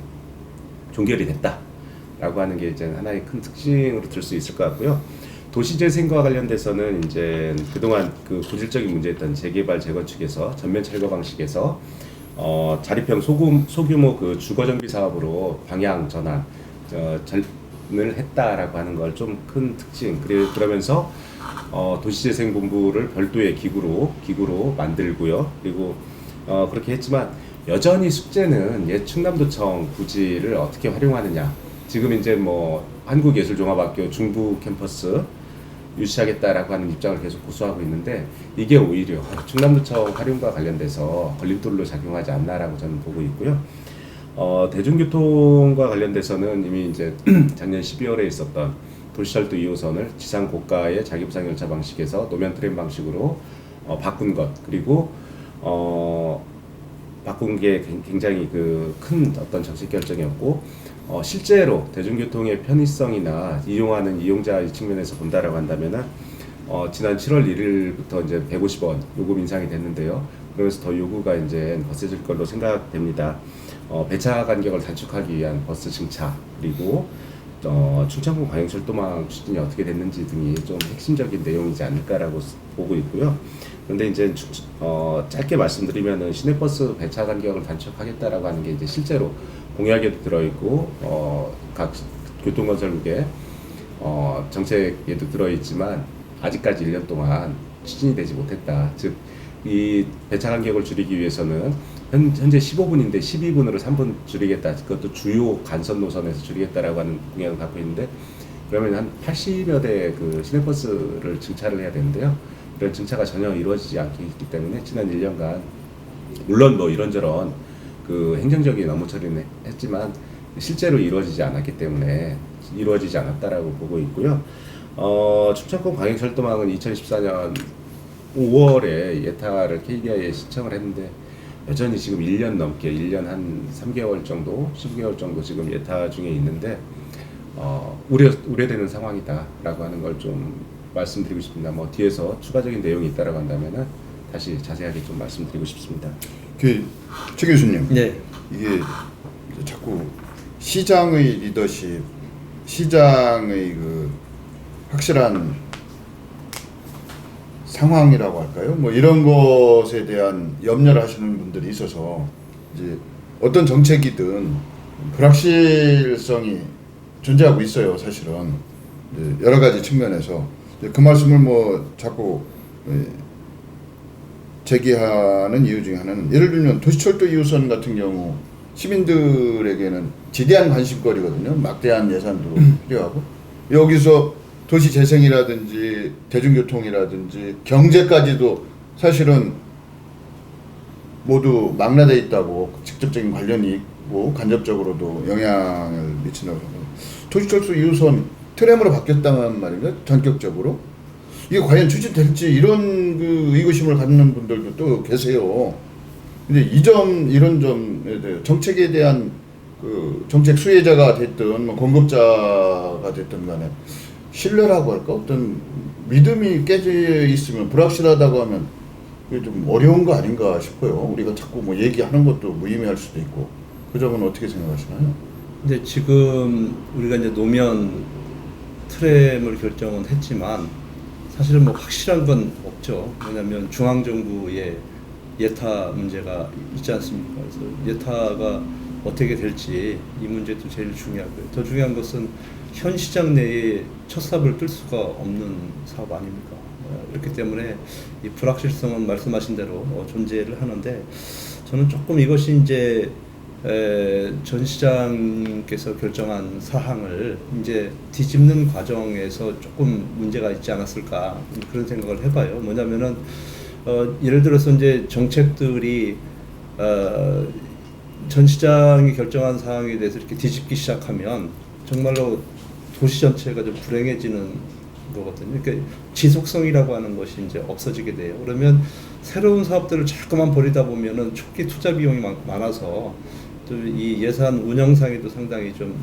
종결이 됐다라고 하는 게 이제 하나의 큰 특징으로 들 수 있을 것 같고요. 도시재생과 관련돼서는 이제 그동안 그 고질적인 문제였던 재개발 재건축에서 전면 철거 방식에서 자립형 소규모 그 주거 정비 사업으로 방향 전환 전을 했다라고 하는 걸 좀 큰 특징. 그러면서 도시재생본부를 별도의 기구로 만들고요. 그리고 그렇게 했지만 여전히 숙제는 옛 충남도청 부지를 어떻게 활용하느냐. 지금 이제 뭐 한국예술종합학교 중부 캠퍼스 유치하겠다라고 하는 입장을 계속 고수하고 있는데 이게 오히려 충남도청 활용과 관련돼서 걸림돌로 작용하지 않나라고 저는 보고 있고요. 대중교통과 관련돼서는 이미 이제 작년 12월에 있었던 도시철도 2호선을 지상 고가의 자기부상 열차 방식에서 노면 트램 방식으로 바꾼 것, 그리고 바꾼 게 굉장히 그 큰 어떤 정책 결정이었고, 실제로 대중교통의 편의성이나 이용하는 이용자 측면에서 본다라고 한다면은 지난 7월 1일부터 이제 150원 요금 인상이 됐는데요. 그러면서 더 요구가 이제 거세질 걸로 생각됩니다. 배차 간격을 단축하기 위한 버스 증차, 그리고 충청권 광역철도망 추진이 어떻게 됐는지 등이 좀 핵심적인 내용이지 않을까라고 보고 있고요. 그런데 이제 짧게 말씀드리면은 시내버스 배차 간격을 단축하겠다라고 하는 게 이제 실제로 공약에도 들어있고 각 교통건설국의 정책에도 들어있지만 아직까지 1년 동안 추진이 되지 못했다. 즉 이 배차 간격을 줄이기 위해서는 현재 15분인데 12분으로 3분 줄이겠다. 그것도 주요 간선 노선에서 줄이겠다라고 하는 공약을 갖고 있는데, 그러면 한 80여 대 그 시내버스를 증차를 해야 되는데요. 이런 증차가 전혀 이루어지지 않기 때문에 지난 1년간 물론 뭐 이런저런 그 행정적인 업무 처리는 했지만 실제로 이루어지지 않았기 때문에 이루어지지 않았다라고 보고 있고요. 충청권 광역철도망은 2014년 5월에 예타를 KDI에 신청을 했는데 여전히 지금 1년 넘게 1년 한 3개월 정도 10개월 정도 지금 예타 중에 있는데 우려되는 상황이다라고 하는 걸 좀 말씀드리고 싶습니다. 뭐 뒤에서 추가적인 내용이 있다라고 한다면은 다시 자세하게 좀 말씀드리고 싶습니다. 최 교수님, 네. 이게 자꾸 시장의 리더십, 시장의 그 확실한 상황이라고 할까요? 뭐 이런 것에 대한 염려를 하시는 분들이 있어서 이제 어떤 정책이든 불확실성이 존재하고 있어요, 사실은. 이제 여러 가지 측면에서 그 말씀을 뭐 자꾸 제기하는 이유 중에 하나는, 예를 들면 도시철도 2호선 같은 경우 시민들에게는 지대한 관심거리거든요. 막대한 예산도 필요하고, 여기서 도시 재생이라든지 대중교통이라든지 경제까지도 사실은 모두 망라돼 있다고, 직접적인 관련이 있고 간접적으로도 영향을 미친다고 합니다. 도시철도 2호선 트램으로 바뀌었다는 말인가요? 전격적으로? 이게 과연 추진될지 이런 그 의구심을 갖는 분들도 또 계세요. 근데 이런 점에 대해 정책에 대한 그 정책 수혜자가 됐든 뭐 공급자가 됐든 간에 신뢰라고 할까? 어떤 믿음이 깨져 있으면, 불확실하다고 하면 이게 좀 어려운 거 아닌가 싶어요. 우리가 자꾸 뭐 얘기하는 것도 무의미할 수도 있고. 그 점은 어떻게 생각하시나요? 근데 지금 우리가 이제 노면 트램을 결정은 했지만 사실은 뭐 확실한 건 없죠. 왜냐하면 중앙정부의 예타 문제가 있지 않습니까? 그래서 예타가 어떻게 될지 이 문제도 제일 중요하고요. 더 중요한 것은 현 시장 내에 첫 삽을 뜰 수가 없는 사업 아닙니까? 그렇기 때문에 이 불확실성은 말씀하신 대로 존재를 하는데, 저는 조금 이것이 이제 전 시장께서 결정한 사항을 이제 뒤집는 과정에서 조금 문제가 있지 않았을까, 그런 생각을 해봐요. 뭐냐면은 예를 들어서 이제 정책들이 전 시장이 결정한 사항에 대해서 이렇게 뒤집기 시작하면 정말로 도시 전체가 좀 불행해지는 거거든요. 그러니까 지속성이라고 하는 것이 이제 없어지게 돼요. 그러면 새로운 사업들을 자꾸만 벌이다 보면은 초기 투자 비용이 많아서 또 이 예산 운영상에도 상당히 좀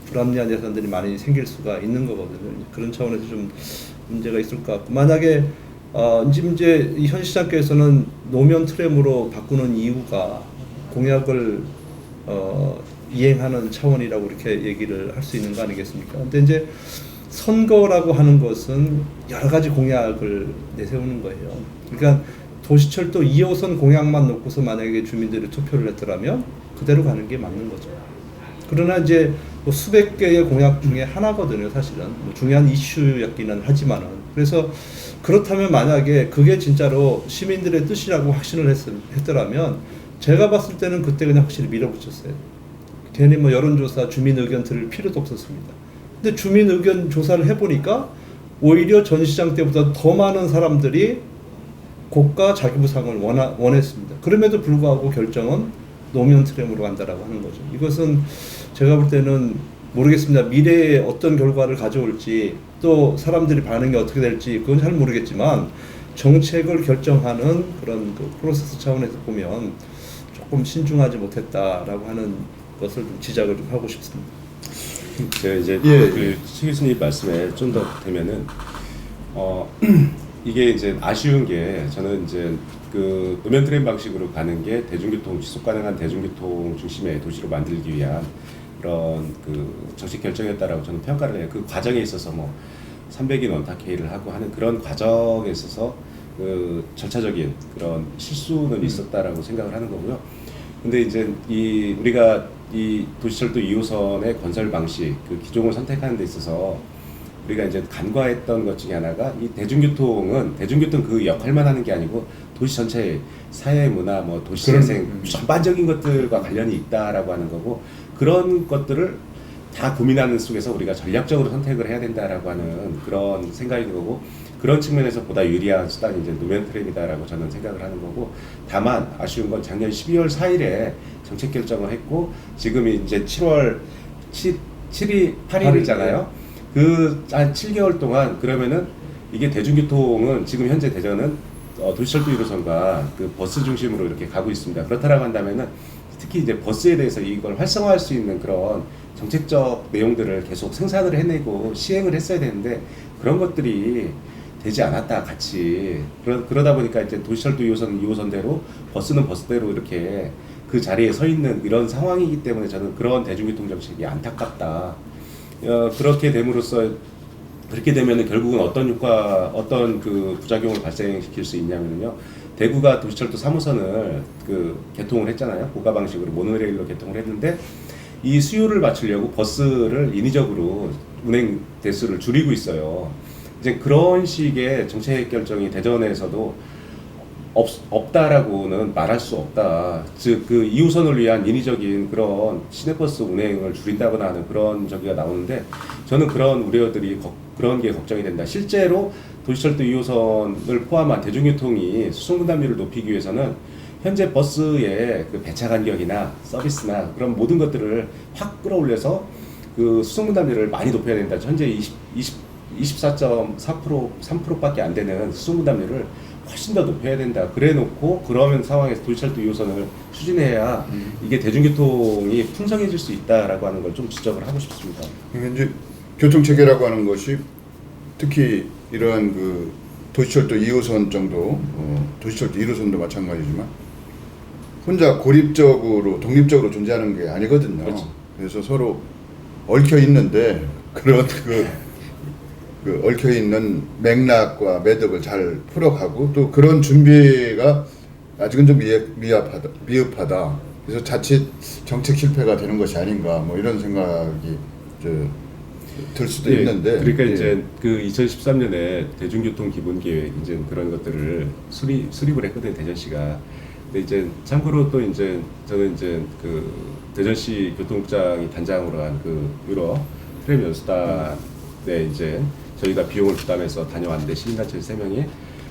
불합리한 예산들이 많이 생길 수가 있는 거거든요. 그런 차원에서 좀 문제가 있을 것 같고, 만약에 이제 현 시장께서는 노면 트램으로 바꾸는 이유가 공약을 이행하는 차원이라고 이렇게 얘기를 할 수 있는 거 아니겠습니까? 근데 이제 선거라고 하는 것은 여러 가지 공약을 내세우는 거예요. 그러니까 도시철도 2호선 공약만 놓고서 만약에 주민들이 투표를 했더라면 그대로 가는 게 맞는 거죠. 그러나 이제 뭐 수백 개의 공약 중에 하나거든요, 사실은. 뭐 중요한 이슈였기는 하지만은. 그래서 그렇다면 만약에 그게 진짜로 시민들의 뜻이라고 확신을 했더라면 제가 봤을 때는 그때 그냥 확실히 밀어붙였어요. 괜히 뭐 여론조사, 주민 의견 들을 필요도 없었습니다. 근데 주민 의견 조사를 해보니까 오히려 전 시장 때보다 더 많은 사람들이 고가 자기부상을 원했습니다. 그럼에도 불구하고 결정은 노면 트램으로 간다라고 하는 거죠. 이것은 제가 볼 때는 모르겠습니다. 미래에 어떤 결과를 가져올지 또 사람들이 반응이 어떻게 될지 그건 잘 모르겠지만 정책을 결정하는 그런 그 프로세스 차원에서 보면 조금 신중하지 못했다라고 하는 것을 좀 지적을 좀 하고 싶습니다. 제가 이제 예. 그최 교수님 말씀에 좀 더 되면은 이게 이제 아쉬운 게 저는 이제 그 노면 트램 방식으로 가는 게 대중교통 지속 가능한 대중교통 중심의 도시로 만들기 위한 그런 그 정책 결정이었다라고 저는 평가를 해요. 그 과정에 있어서 뭐 300인 원탁회의를 하고 하는 그런 과정에 있어서 그 절차적인 그런 실수는 있었다라고 생각을 하는 거고요. 근데 이제 이 우리가 이 도시철도 2호선의 건설 방식, 그 기종을 선택하는 데 있어서 우리가 이제 간과했던 것 중에 하나가 이 대중교통 그 역할만 하는 게 아니고 도시 전체의 사회 문화, 뭐 도시 재생 전반적인 것들과 관련이 있다라고 하는 거고 그런 것들을 다 고민하는 속에서 우리가 전략적으로 선택을 해야 된다라고 하는 그런 생각인 거고 그런 측면에서 보다 유리한 수단이 이제 노면 트램이다라고 저는 생각을 하는 거고 다만 아쉬운 건 작년 12월 4일에 정책 결정을 했고 지금이 이제 8일이잖아요. 그 한 7개월 동안 그러면은 이게 대중교통은 지금 현재 대전은 도시철도 1호선과 그 버스 중심으로 이렇게 가고 있습니다. 그렇다라고 한다면은 특히 이제 버스에 대해서 이걸 활성화할 수 있는 그런 정책적 내용들을 계속 생산을 해내고 시행을 했어야 되는데 그런 것들이 되지 않았다 같이 그러다 보니까 이제 도시철도 2호선 2호선대로 버스는 버스대로 이렇게 그 자리에 서 있는 이런 상황이기 때문에 저는 그런 대중교통 정책이 안타깝다. 그렇게 됨으로써 그렇게 되면은 결국은 어떤 그 부작용을 발생시킬 수 있냐면요. 대구가 도시철도 3호선을 그 개통을 했잖아요. 고가 방식으로 모노레일로 개통을 했는데 이 수요를 맞추려고 버스를 인위적으로 운행 대수를 줄이고 있어요. 이제 그런 식의 정책 결정이 대전에서도 없다라고는 말할 수 없다. 즉 그 2호선을 위한 인위적인 그런 시내버스 운행을 줄인다거나 하는 그런 저기가 나오는데 저는 그런 우려들이 그런 게 걱정이 된다. 실제로 도시철도 2호선을 포함한 대중교통이 수송분담률을 높이기 위해서는 현재 버스의 그 배차 간격이나 서비스나 그런 모든 것들을 확 끌어올려서 그 수송분담률을 많이 높여야 된다. 현재 24.4% 3%밖에 안 되는 수송분담률을 훨씬 더 높여야 된다. 그래놓고 그러면 상황에서 도시철도 2호선을 추진해야 이게 대중교통이 풍성해질 수 있다라고 하는 걸 좀 지적을 하고 싶습니다. 이제 교통체계라고 하는 것이 특히 이러한 그 도시철도 2호선 정도, 도시철도 1호선도 마찬가지지만 혼자 고립적으로 독립적으로 존재하는 게 아니거든요. 그렇죠. 그래서 서로 얽혀 있는데 그런 그 얽혀 있는 맥락과 매듭을 잘 풀어가고 또 그런 준비가 아직은 좀 미흡하다. 그래서 자칫 정책 실패가 되는 것이 아닌가 뭐 이런 생각이 들 수도 있는데. 그러니까 이제 그 2013년에 대중교통 기본 계획 이제 그런 것들을 수립을 했거든요, 대전시가. 근데 이제 참고로 또 이제 저는 이제 그 대전시 교통국장이 단장으로 한 그 유럽 트램 연수단에 이제 저희가 비용을 부담해서 다녀왔는데 시민단체 3명이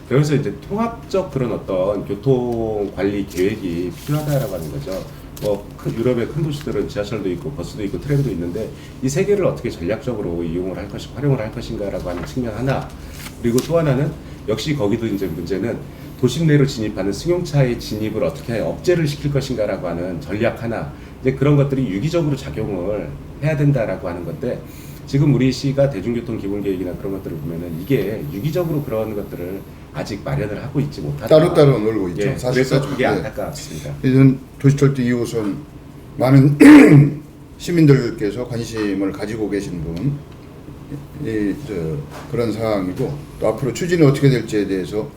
그래서 이제 통합적 그런 어떤 교통 관리 계획이 필요하다라고 하는 거죠. 뭐 유럽의 큰 도시들은 지하철도 있고 버스도 있고 트램도 있는데 이 세 개를 어떻게 전략적으로 활용을 할 것인가라고 하는 측면 하나. 그리고 또 하나는 역시 거기도 이제 문제는 도심 내로 진입하는 승용차의 진입을 어떻게 억제를 시킬 것인가라고 하는 전략 하나. 이제 그런 것들이 유기적으로 작용을 해야 된다라고 하는 건데 지금 우리 시가 대중교통 기본 계획이나 그런 것들을 보면은 이게 유기적으로 그런 것들을 아직 마련을 하고 있지 못하다. 따로따로 놀고 있죠. 예, 사실 그래서 그게 예. 안타깝습니다. 이런 도시철도 2호선 많은 시민들께서 관심을 가지고 계신 그런 상황이고, 또 앞으로 추진이 어떻게 될지에 대해서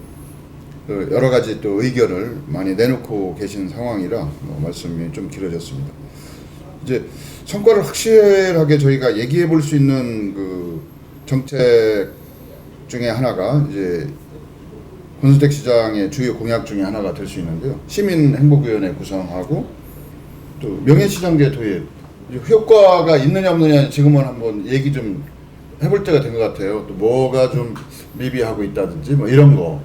여러 가지 또 의견을 많이 내놓고 계신 상황이라 말씀이 좀 길어졌습니다. 이제 성과를 확실하게 저희가 얘기해 볼 수 있는 그 정책 중에 하나가 이제 권순택 시장의 주요 공약 중에 하나가 될 수 있는데요. 시민행복위원회 구성하고 또 명예시장제 도입, 효과가 있느냐 없느냐 지금은 한번 얘기 좀 해볼 때가 된 것 같아요. 또 뭐가 좀 미비하고 있다든지 뭐 이런 거.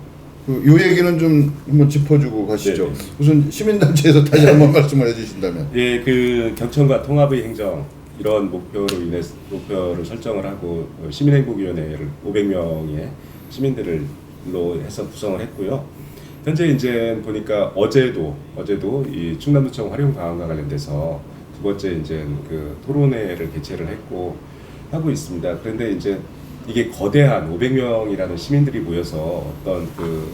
요 얘기는 좀 한번 짚어주고 가시죠. 네네. 우선 시민단체에서 다시 한번 말씀을 해주신다면. 예, 그 경청과 통합의 행정 이런 목표를 설정을 하고 시민행복위원회를 500명의 시민들로 해서 구성을 했고요. 현재 이제 보니까 어제도 이 충남도청 활용 방안과 관련돼서 두 번째 이제 그 토론회를 개최를 했고 하고 있습니다. 그런데 이제 이게 거대한 500명이라는 시민들이 모여서 어떤 그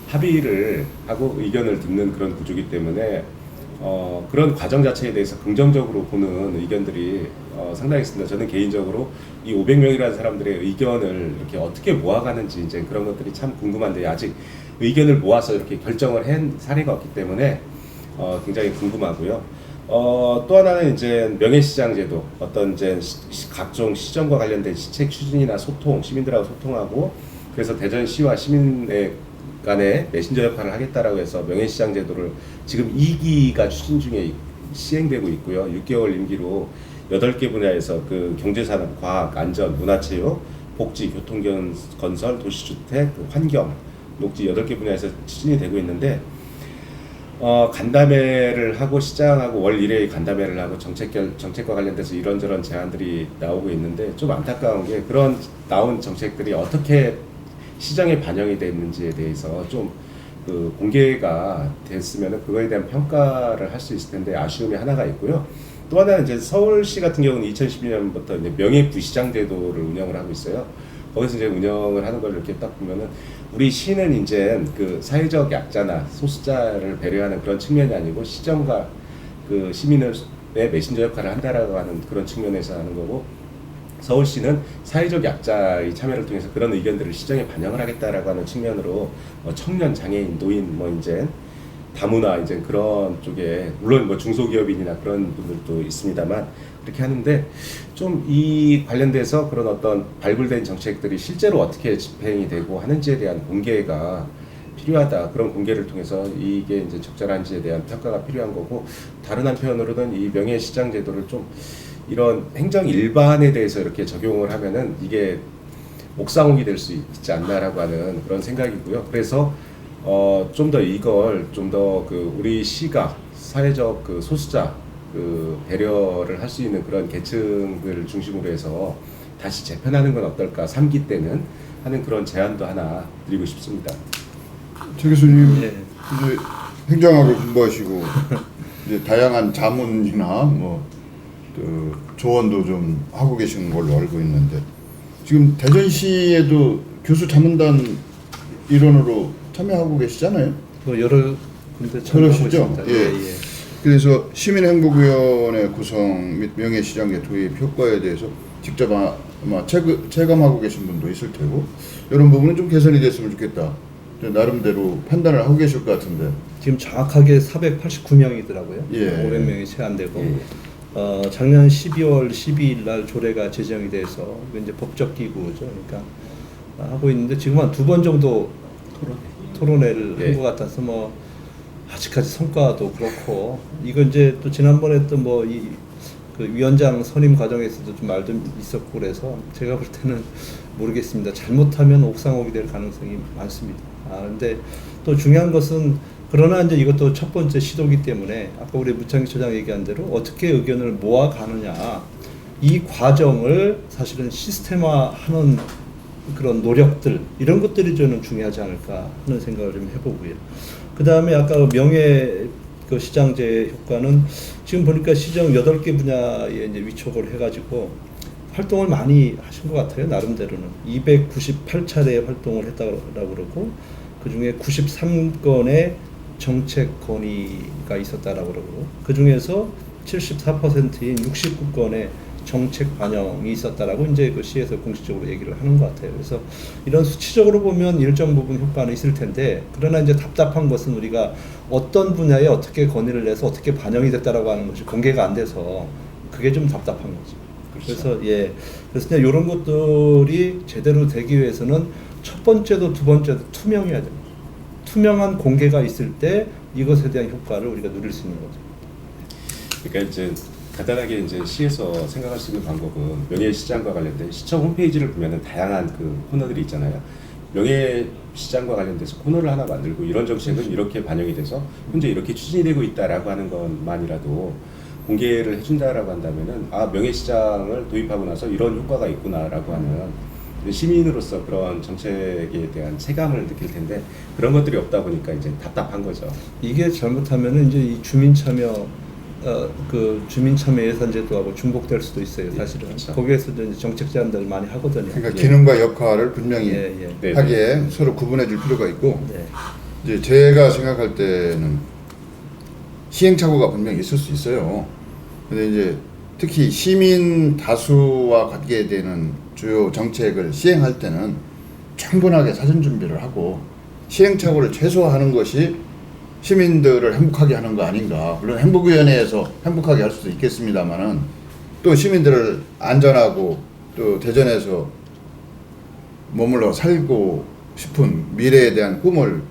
합의를 하고 의견을 듣는 그런 구조이기 때문에 그런 과정 자체에 대해서 긍정적으로 보는 의견들이 상당히 있습니다. 저는 개인적으로 이 500명이라는 사람들의 의견을 이렇게 어떻게 모아가는지 이제 그런 것들이 참 궁금한데 아직 의견을 모아서 이렇게 결정을 한 사례가 없기 때문에 굉장히 궁금하고요. 또 하나는 이제 명예시장제도 어떤 이제 각종 시정과 관련된 시책 추진이나 소통, 시민들하고 소통하고 그래서 대전시와 시민의 간의 메신저 역할을 하겠다라고 해서 명예시장제도를 지금 2기가 추진 중에 시행되고 있고요. 6개월 임기로 8개 분야에서 그 경제산업, 과학, 안전, 문화체육, 복지, 교통건설, 도시주택, 환경, 녹지 8개 분야에서 추진이 되고 있는데 간담회를 하고 시장하고 월 1회 간담회를 하고 정책과 관련돼서 이런저런 제안들이 나오고 있는데 좀 안타까운 게 그런 나온 정책들이 어떻게 시장에 반영이 됐는지에 대해서 좀 그 공개가 됐으면 그거에 대한 평가를 할 수 있을 텐데 아쉬움이 하나가 있고요. 또 하나는 이제 서울시 같은 경우는 2012년부터 이제 명예부시장 제도를 운영을 하고 있어요. 거기서 이제 운영을 하는 걸 이렇게 딱 보면은 우리 시는 이제 그 사회적 약자나 소수자를 배려하는 그런 측면이 아니고 시정과 그 시민의 메신저 역할을 한다라고 하는 그런 측면에서 하는 거고 서울시는 사회적 약자의 참여를 통해서 그런 의견들을 시정에 반영을 하겠다라고 하는 측면으로 청년, 장애인, 노인 뭐 이제 다문화 이제 그런 쪽에 물론 뭐 중소기업인이나 그런 분들도 있습니다만 그렇게 하는데 좀 이 관련돼서 그런 어떤 발굴된 정책들이 실제로 어떻게 집행이 되고 하는지에 대한 공개가 필요하다. 그런 공개를 통해서 이게 이제 적절한지에 대한 평가가 필요한 거고 다른 한편으로는 이 명예시장 제도를 좀 이런 행정 일반에 대해서 이렇게 적용을 하면은 이게 옥상옥이 될 수 있지 않나라고 하는 그런 생각이고요. 그래서 좀 더 이걸 좀 더 그 우리 시가 사회적 그 소수자 그 배려를 할 수 있는 그런 계층을 중심으로 해서 다시 재편하는 건 어떨까 3기 때는 하는 그런 제안도 하나 드리고 싶습니다. 최 교수님 네. 이제 행정학을 공부하시고 이제 다양한 자문이나 뭐 그 조언도 좀 하고 계시는 걸로 알고 있는데 지금 대전시에도 교수 자문단 일원으로 참여하고 계시잖아요. 뭐 여러 군데 참여하고 그러시죠? 있습니다. 예. 그래서 시민행복위원회 구성 및 명예시장제 도입 효과에 대해서 직접 아마 체감하고 계신 분도 있을 테고 이런 부분은 좀 개선이 됐으면 좋겠다. 나름대로 판단을 하고 계실 것 같은데. 지금 정확하게 489명이더라고요. 예. 500명이 채 안 되고 예. 작년 12월 12일 날 조례가 제정이 돼서 이제 법적 기구죠. 그러니까 하고 있는데 지금 한 2번 정도 토론회를 예. 한 것 같아서 뭐 아직까지 성과도 그렇고 이거 이제 또 지난번에 또 뭐 이 그 위원장 선임 과정에서도 좀 말 좀 있었고 그래서 제가 볼 때는 모르겠습니다. 잘못하면 옥상옥이 될 가능성이 많습니다. 근데 또 중요한 것은 그러나 이제 이것도 첫 번째 시도이기 때문에 아까 우리 문창기 처장 얘기한 대로 어떻게 의견을 모아 가느냐 이 과정을 사실은 시스템화하는 그런 노력들 이런 것들이 저는 중요하지 않을까 하는 생각을 좀 해보고요. 그 다음에 아까 명예 그 시장제 효과는 지금 보니까 시정 8개 분야에 이제 위촉을 해가지고 활동을 많이 하신 것 같아요. 나름대로는 298차례 활동을 했다고 그러고 그 중에 93건의 정책 건의가 있었다라고 그러고 그 중에서 74%인 69건의 정책 반영이 있었다라고 이제 그 시에서 공식적으로 얘기를 하는 것 같아요. 그래서 이런 수치적으로 보면 일정 부분 효과는 있을 텐데 그러나 이제 답답한 것은 우리가 어떤 분야에 어떻게 건의를 내서 어떻게 반영이 됐다라고 하는 것이 공개가 안 돼서 그게 좀 답답한 거죠. 그렇죠. 그래서 이런 것들이 제대로 되기 위해서는 첫 번째도 두 번째도 투명해야 됩니다. 투명한 공개가 있을 때 이것에 대한 효과를 우리가 누릴 수 있는 거죠. 그러니까 이제 간단하게 이제 시에서 생각할 수 있는 방법은 명예시장과 관련된 시청 홈페이지를 보면은 다양한 그 코너들이 있잖아요. 명예시장과 관련돼서 코너를 하나 만들고 이런 정책은 이렇게 반영이 돼서 현재 이렇게 추진이 되고 있다라고 하는 것만이라도 공개를 해준다라고 한다면은 아 명예시장을 도입하고 나서 이런 효과가 있구나라고 하는 시민으로서 그런 정책에 대한 체감을 느낄 텐데 그런 것들이 없다 보니까 이제 답답한 거죠. 이게 잘못하면은 이제 이 주민 참여 그 주민 참여 예산 제도하고 중복될 수도 있어요. 사실은 그렇죠. 거기에서 이제 정책 제안들 많이 하거든요. 그러니까 기능과 역할을 분명히 네. 하기에 서로 구분해 줄 필요가 있고 네. 이제 제가 생각할 때는 시행착오가 분명히 있을 수 있어요. 근데 이제 특히 시민 다수와 관계되는 주요 정책을 시행할 때는 충분하게 사전 준비를 하고 시행착오를 최소화하는 것이 시민들을 행복하게 하는 거 아닌가. 물론 행복위원회에서 행복하게 할 수도 있겠습니다만은 또 시민들을 안전하고 또 대전에서 머물러 살고 싶은 미래에 대한 꿈을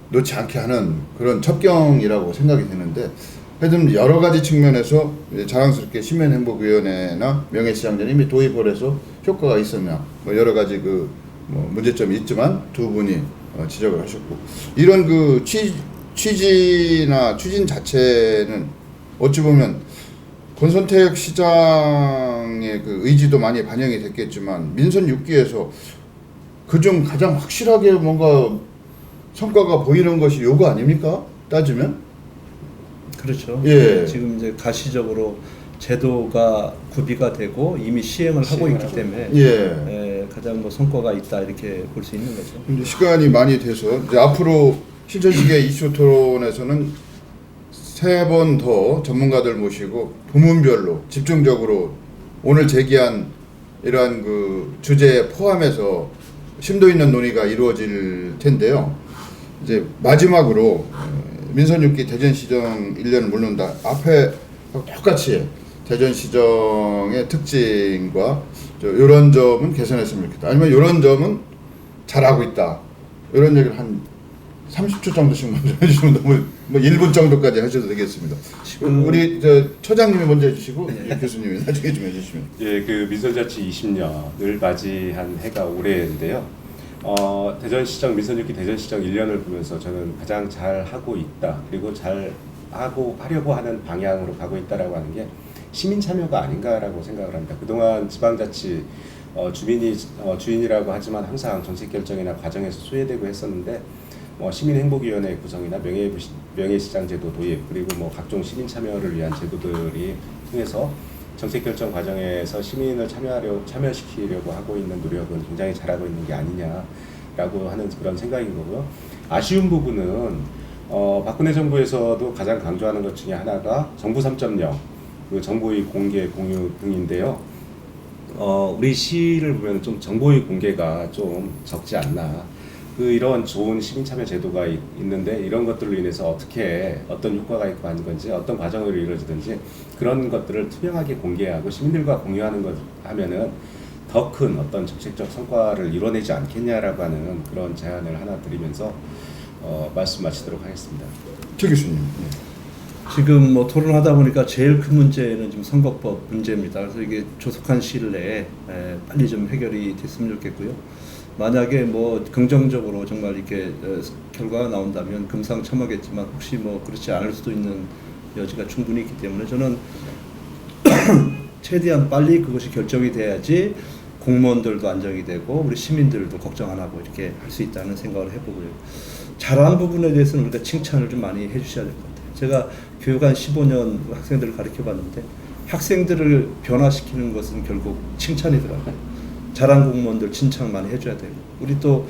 놓지 않게 하는 그런 첩경이라고 생각이 되는데 하여튼 여러 가지 측면에서 자랑스럽게 시민행복위원회나 명예시장제는 이미 도입을 해서 효과가 있으며 뭐 여러 가지 그 뭐 문제점이 있지만 두 분이 지적을 하셨고 이런 그 취지나 추진 자체는 어찌 보면 권선택 시장의 그 의지도 많이 반영이 됐겠지만 민선 6기에서 그중 가장 확실하게 뭔가 성과가 보이는 것이 요거 아닙니까? 따지면? 그렇죠. 예. 지금 이제 가시적으로 제도가 구비가 되고 이미 시행을 하고 있기 때문에 예. 가장 뭐 성과가 있다 이렇게 볼 수 있는 거죠. 이제 시간이 많이 돼서 이제 앞으로 신천시계 이슈 토론에서는 3번 더 전문가들 모시고 부문별로 집중적으로 오늘 제기한 이러한 그 주제에 포함해서 심도 있는 논의가 이루어질 텐데요. 이제 마지막으로 민선 6기 대전시정 1년을 물는다. 앞에 똑같이 대전시정의 특징과 이런 점은 개선했으면 좋겠다. 아니면 이런 점은 잘하고 있다. 이런 얘기를 한 30초 정도씩 먼저 해주시면 너무 뭐 1분 정도까지 하셔도 되겠습니다. 우리 처장님이 먼저 해주시고 교수님이 나중에 좀 해주시면. 예, 그 민선자치 20년을 맞이한 해가 올해인데요. 대전시정 민선 6기 대전시정 1년을 보면서 저는 가장 잘 하고 있다. 그리고 잘 하고 하려고 하는 방향으로 가고 있다라고 하는 게 시민 참여가 아닌가라고 생각을 합니다. 그동안 지방자치 주인이라고 하지만 항상 정책 결정이나 과정에서 소외되고 했었는데 시민행복위원회 구성이나 명예시장제도 도입 그리고 각종 시민 참여를 위한 제도들이 통해서 정책 결정 과정에서 시민을 참여시키려고 하고 있는 노력은 굉장히 잘하고 있는 게 아니냐라고 하는 그런 생각인 거고요. 아쉬운 부분은 박근혜 정부에서도 가장 강조하는 것 중에 하나가 정부 3.0 그 정보의 공개 공유 등인데요. 우리 시를 보면 좀 정보의 공개가 좀 적지 않나. 이런 좋은 시민 참여 제도가 있는데 이런 것들로 인해서 어떤 효과가 있고 하는 건지 어떤 과정으로 이루어지든지 그런 것들을 투명하게 공개하고 시민들과 공유하는 것 하면은 더 큰 어떤 정책적 성과를 이뤄내지 않겠냐라고 하는 그런 제안을 하나 드리면서 말씀 마치도록 하겠습니다. 최 교수님. 지금 토론하다 보니까 제일 큰 문제는 지금 선거법 문제입니다. 그래서 이게 조속한 시일 내에 빨리 좀 해결이 됐으면 좋겠고요. 만약에 긍정적으로 정말 이렇게 결과가 나온다면 금상첨화겠지만 혹시 그렇지 않을 수도 있는 여지가 충분히 있기 때문에 저는 최대한 빨리 그것이 결정이 돼야지 공무원들도 안정이 되고 우리 시민들도 걱정 안 하고 이렇게 할 수 있다는 생각을 해보고요. 잘한 부분에 대해서는 우리가 칭찬을 좀 많이 해주셔야 될 것 같아요. 제가 교육한 15년 학생들을 가르쳐봤는데 학생들을 변화시키는 것은 결국 칭찬이더라고요. 잘한 공무원들 칭찬 많이 해줘야 되고, 우리 또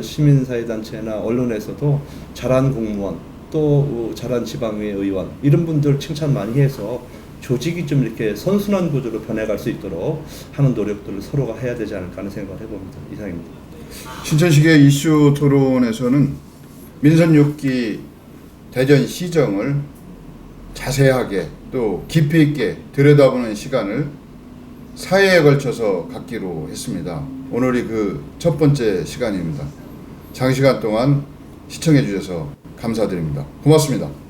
시민사회단체나 언론에서도 잘한 공무원, 또 잘한 지방의 의원 이런 분들 칭찬 많이 해서 조직이 좀 이렇게 선순환 구조로 변해갈 수 있도록 하는 노력들을 서로가 해야 되지 않을까 하는 생각을 해봅니다. 이상입니다. 신천시계 이슈 토론에서는 민선 6기 대전시정을 자세하게 또 깊이 있게 들여다보는 시간을 4회에 걸쳐서 갖기로 했습니다. 오늘이 그 첫 번째 시간입니다. 장시간 동안 시청해 주셔서 감사드립니다. 고맙습니다.